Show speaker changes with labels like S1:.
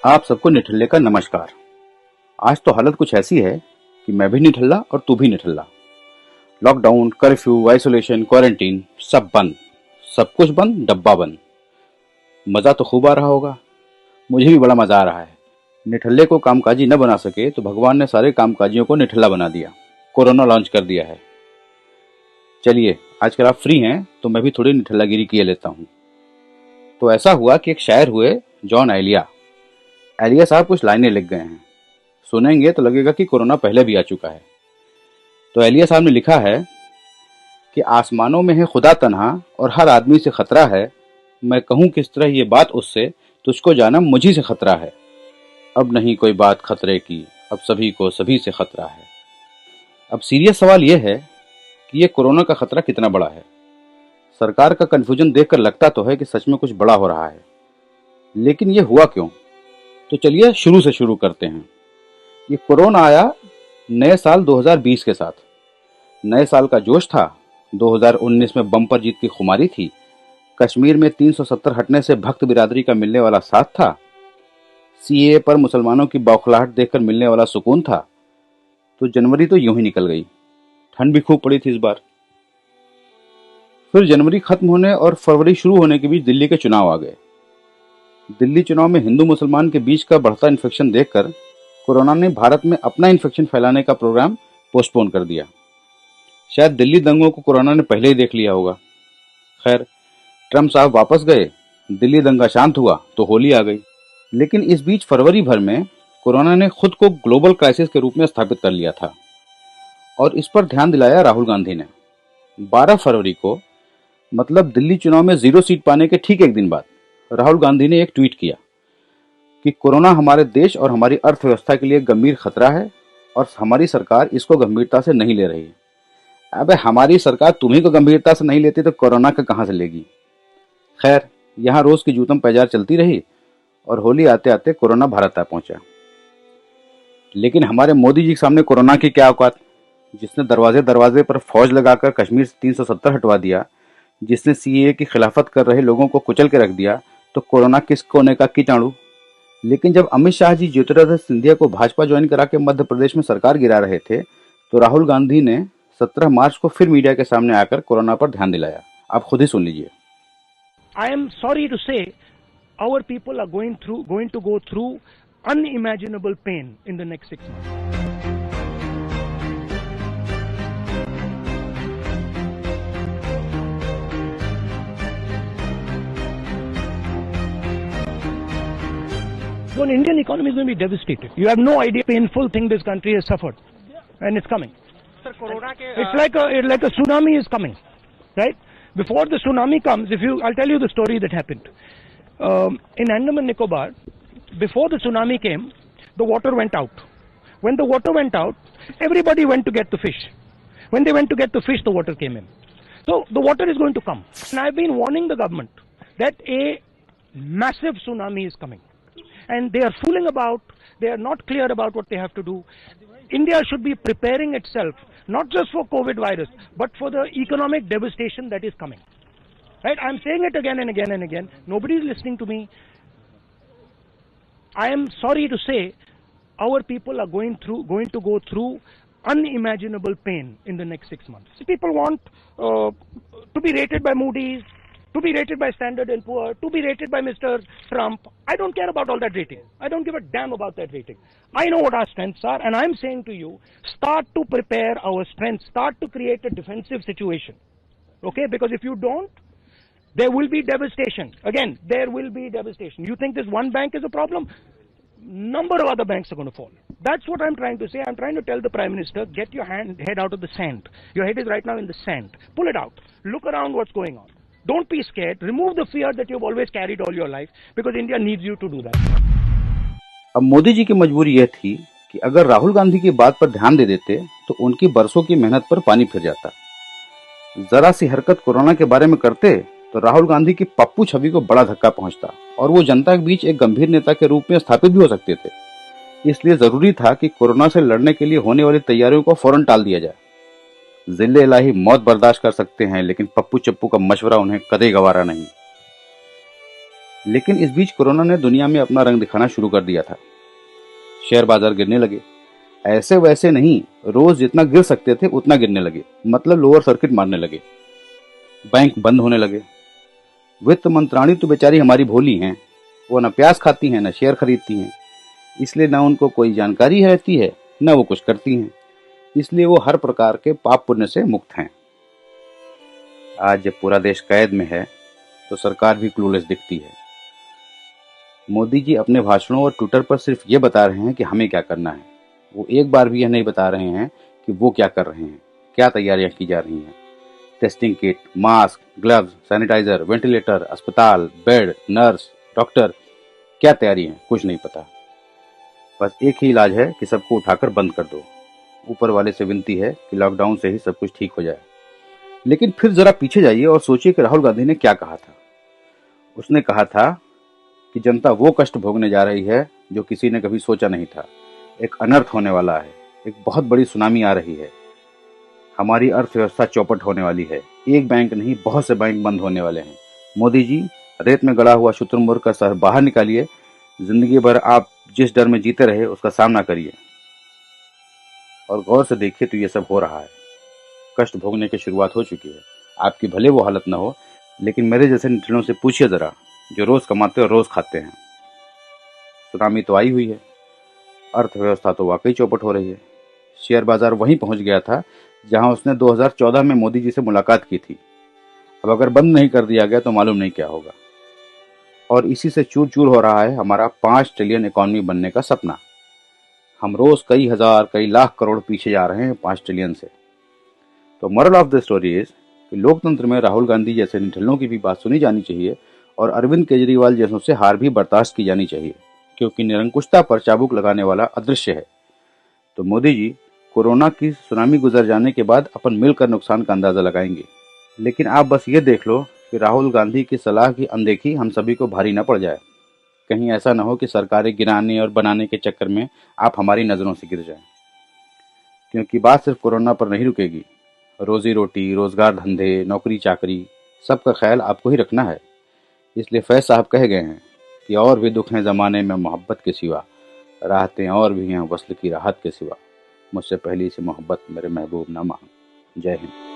S1: आप सबको निठल्ले का नमस्कार। आज तो हालत कुछ ऐसी है कि मैं भी निठल्ला और तू भी निठल्ला। लॉकडाउन, कर्फ्यू, आइसोलेशन, क्वारंटीन सब बंद, सब कुछ बंद, डब्बा बंद। मजा तो खूब आ रहा होगा, मुझे भी बड़ा मजा आ रहा है। निठल्ले को कामकाजी न बना सके तो भगवान ने सारे कामकाजियों को निठल्ला बना दिया, कोरोना लॉन्च कर दिया है। चलिए, आजकल आप फ्री हैं तो मैं भी थोड़ी निठल्लागिरी किए लेता हूँ। तो ऐसा हुआ कि एक शायर हुए जॉन एलिया। एलिया साहब कुछ लाइनें लिख गए हैं, सुनेंगे तो लगेगा कि कोरोना पहले भी आ चुका है। तो एलिया साहब ने लिखा है कि आसमानों में है खुदा तन्हा और हर आदमी से खतरा है। मैं कहूँ किस तरह ये बात उससे, तुझको जानम मुझी से खतरा है। अब नहीं कोई बात खतरे की, अब सभी को सभी से खतरा है। अब सीरियस सवाल यह है कि ये कोरोना का खतरा कितना बड़ा है। सरकार का कंफ्यूजन देखकर लगता तो है कि सच में कुछ बड़ा हो रहा है, लेकिन ये हुआ क्यों? तो चलिए शुरू से शुरू करते हैं। ये कोरोना आया नए साल 2020 के साथ। नए साल का जोश था, 2019 में बम्पर जीत की खुमारी थी, कश्मीर में 370 हटने से भक्त बिरादरी का मिलने वाला साथ था, सीएए पर मुसलमानों की बौखलाहट देखकर मिलने वाला सुकून था। तो जनवरी तो यूं ही निकल गई। ठंड भी खूब पड़ी थी इस बार। फिर जनवरी खत्म होने और फरवरी शुरू होने के बीच दिल्ली के चुनाव आ गए। दिल्ली चुनाव में हिंदू मुसलमान के बीच का बढ़ता इन्फेक्शन देखकर कोरोना ने भारत में अपना इन्फेक्शन फैलाने का प्रोग्राम पोस्टपोन कर दिया। शायद दिल्ली दंगों को कोरोना ने पहले ही देख लिया होगा। खैर, ट्रम्प साहब वापस गए, दिल्ली दंगा शांत हुआ तो होली आ गई। लेकिन इस बीच फरवरी भर में कोरोना ने खुद को ग्लोबल क्राइसिस के रूप में स्थापित कर लिया था और इस पर ध्यान दिलाया राहुल गांधी ने। 12 फरवरी को, मतलब दिल्ली चुनाव में 0 सीट पाने के ठीक एक दिन बाद, राहुल गांधी ने एक ट्वीट किया कि कोरोना हमारे देश और हमारी अर्थव्यवस्था के लिए गंभीर खतरा है और हमारी सरकार इसको गंभीरता से नहीं ले रही है। अबे हमारी सरकार तुम्ही को गंभीरता से नहीं लेती तो कोरोना का कहां से लेगी? खैर, यहाँ रोज की जूतम पैजार चलती रही और होली आते आते कोरोना भारत आ पहुंचा। लेकिन हमारे मोदी जी के सामने कोरोना की क्या औकात, जिसने दरवाजे दरवाजे पर फौज लगाकर कश्मीर से 370 हटवा दिया, जिसने सीएए की खिलाफत कर रहे लोगों को कुचल के रख दिया, तो कोरोना किस कोने का कीटाणु। लेकिन जब अमित शाह जी ज्योतिरादित्य सिंधिया को भाजपा ज्वाइन करा के मध्य प्रदेश में सरकार गिरा रहे थे, तो राहुल गांधी ने 17 मार्च को फिर मीडिया के सामने आकर कोरोना पर ध्यान दिलाया। आप खुद ही सुन लीजिए।
S2: I am sorry to say our people are going to go through unimaginable pain in the next 6 months. So the Indian economy is going to be devastated. You have no idea painful thing this country has suffered, and it's coming.
S3: Sir, Corona ke,
S2: It's like a tsunami is coming, right? Before the tsunami comes, I'll tell you the story that happened. In Andaman Nicobar, before the tsunami came, the water went out. When the water went out, everybody went to get the fish. When they went to get the fish, the water came in. So the water is going to come. And I've been warning the government that a massive tsunami is coming. And they are fooling about, they are not clear about what they have to do. India should be preparing itself, not just for COVID virus, but for the economic devastation that is coming. Right? I'm saying it again and again and again. Nobody is listening to me. I am sorry to say, our people are going to go through unimaginable pain in the next 6 months. People want to be rated by Moody's, to be rated by Standard & Poor, to be rated by Mr. Trump. I don't care about all that rating. I don't give a damn about that rating. I know what our strengths are, and I'm saying to you, start to prepare our strengths, start to create a defensive situation. Okay? Because if you don't, there will be devastation. Again, there will be devastation. You think this one bank is a problem? Number of other banks are going to fall. That's what I'm trying to say. I'm trying to tell the Prime Minister, get your head out of the sand. Your head is right now in the sand. Pull it out. Look around what's going on. Don't be scared. Remove the fear that you've always carried all your life, because India needs you to do that.
S1: अब मोदी जी की मजबूरी यह थी कि अगर राहुल गांधी की बात पर ध्यान दे देते तो उनकी बरसों की मेहनत पर पानी फिर जाता। जरा सी हरकत कोरोना के बारे में करते तो राहुल गांधी की पप्पू छवि को बड़ा धक्का पहुंचता और वो जनता के बीच एक गंभीर नेता के रूप में स्थापित भी हो सकते थे। इसलिए जरूरी था कि कोरोना से लड़ने के लिए होने वाली तैयारियों को फौरन टाल दिया जाए। जिले इलाही मौत बर्दाश्त कर सकते हैं, लेकिन पप्पू चप्पू का मशवरा उन्हें कदे गवारा नहीं। लेकिन इस बीच कोरोना ने दुनिया में अपना रंग दिखाना शुरू कर दिया था। शेयर बाजार गिरने लगे, ऐसे वैसे नहीं, रोज जितना गिर सकते थे उतना गिरने लगे, मतलब लोअर सर्किट मारने लगे। बैंक बंद होने लगे। वित्त मंत्राणी तो बेचारी हमारी भोली हैं, वो न प्याज खाती हैं न शेयर खरीदती हैं, इसलिए न उनको कोई जानकारी रहती है न वो कुछ करती हैं, इसलिए वो हर प्रकार के पाप पुण्य से मुक्त हैं। आज जब पूरा देश कैद में है तो सरकार भी क्लूलेस दिखती है। मोदी जी अपने भाषणों और ट्विटर पर सिर्फ ये बता रहे हैं कि हमें क्या करना है, वो एक बार भी यह नहीं बता रहे हैं कि वो क्या कर रहे हैं, क्या तैयारियां की जा रही हैं। Testing kit, mask, gloves, sanitiser, ventilator, अस्पताल, बेड, नर्स, डॉक्टर, क्या तैयारी है कुछ नहीं पता। बस एक ही इलाज है कि सबको उठाकर बंद कर दो। ऊपर वाले से विनती है कि लॉकडाउन से ही सब कुछ ठीक हो जाए। लेकिन फिर जरा पीछे जाइए और सोचिए कि राहुल गांधी ने क्या कहा था। उसने कहा था कि जनता वो कष्ट भोगने जा रही है जो किसी ने कभी सोचा नहीं था। एक अनर्थ होने वाला है, एक बहुत बड़ी सुनामी आ रही है, हमारी अर्थव्यवस्था चौपट होने वाली है, एक बैंक नहीं बहुत से बैंक बंद होने वाले हैं। मोदी जी, रेत में गड़ा हुआ शुतुरमुर्ग का सर बाहर निकालिए, जिंदगी भर आप जिस डर में जीते रहे उसका सामना करिए और गौर से देखिए तो ये सब हो रहा है। कष्ट भोगने की शुरुआत हो चुकी है। आपकी भले वो हालत न हो, लेकिन मेरे जैसे निठल्लों से पूछिए जरा, जो रोज कमाते और रोज खाते हैं। सुनामी तो आई हुई है, अर्थव्यवस्था तो वाकई चौपट हो रही है। शेयर बाजार वहीं पहुंच गया था जहां उसने 2014 में मोदी जी से मुलाकात की थी। अब अगर बंद नहीं कर दिया गया तो मालूम नहीं क्या होगा। और इसी से चूर चूर हो रहा है हमारा 5 ट्रिलियन इकॉनमी बनने का सपना। हम रोज कई हजार कई लाख करोड़ पीछे जा रहे हैं 5 ट्रिलियन से। तो moral of the story is कि लोकतंत्र में राहुल गांधी जैसे निठल्लों की भी बात सुनी जानी चाहिए और अरविंद केजरीवाल जैसों से हार भी बर्दाश्त की जानी चाहिए, क्योंकि निरंकुशता पर चाबुक लगाने वाला अदृश्य है। तो मोदी जी, कोरोना की सुनामी गुजर जाने के बाद अपन मिलकर नुकसान का अंदाजा लगाएंगे। लेकिन आप बस ये देख लो कि राहुल गांधी की सलाह की अनदेखी हम सभी को भारी न पड़ जाए। कहीं ऐसा न हो कि सरकारें गिराने और बनाने के चक्कर में आप हमारी नजरों से गिर जाएं। क्योंकि बात सिर्फ कोरोना पर नहीं रुकेगी। रोजी रोटी, रोजगार, धंधे, नौकरी चाकरी, सबका ख्याल आपको ही रखना है। इसलिए फैज साहब कह गए हैं कि और भी दुख हैं ज़माने में मोहब्बत के सिवा, राहतें और भी हैं वस्ल की राहत के सिवा, मुझसे पहली से मोहब्बत मेरे महबूब ना मांग। जय हिंद।